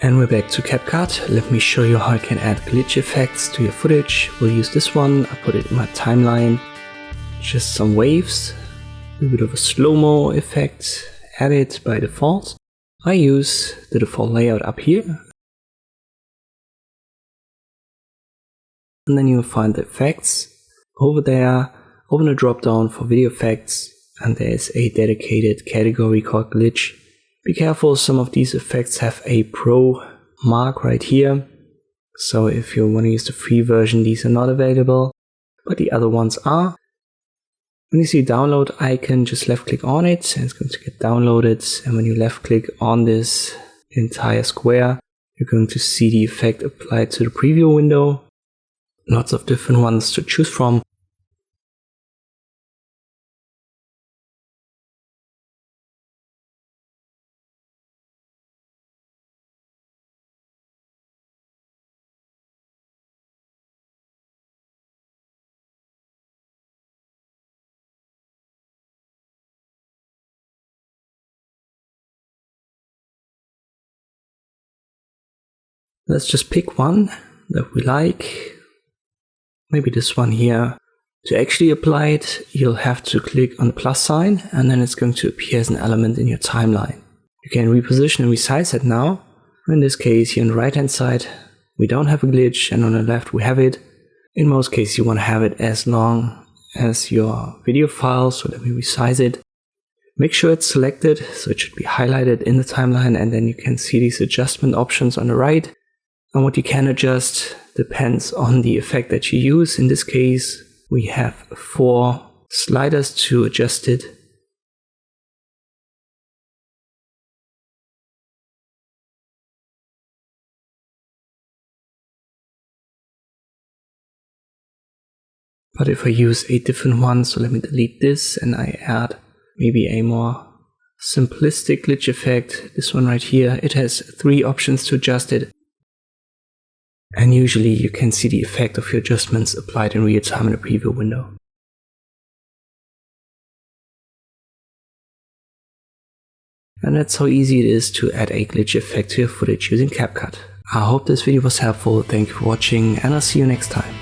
And we're back to CapCut. Let me show you how you can add glitch effects to your footage. We'll use this one. I put it in my timeline. Just some waves, a bit of a slow-mo effect, added by default. I use the default layout up here. And then you'll find the effects. Over there, open a drop down for video effects, and there's a dedicated category called glitch. Be careful, some of these effects have a pro mark right here. So if you want to use the free version, these are not available, but the other ones are. When you see download icon, just left click on it and it's going to get downloaded. And when you left click on this entire square, you're going to see the effect applied to the preview window. Lots of different ones to choose from. Let's just pick one that we like. Maybe this one here. To actually apply it, you'll have to click on the plus sign and then it's going to appear as an element in your timeline. You can reposition and resize it now. In this case, here on the right hand side, we don't have a glitch, and on the left we have it. In most cases, you want to have it as long as your video file, so let me resize it. Make sure it's selected, so it should be highlighted in the timeline, and then you can see these adjustment options on the right. And what you can adjust depends on the effect that you use. In this case, we have 4 sliders to adjust it. But if I use a different one, so let me delete this and I add maybe a more simplistic glitch effect. This one right here, it has 3 options to adjust it. And usually you can see the effect of your adjustments applied in real time in the preview window. And that's how easy it is to add a glitch effect to your footage using CapCut. I hope this video was helpful, thank you for watching, and I'll see you next time.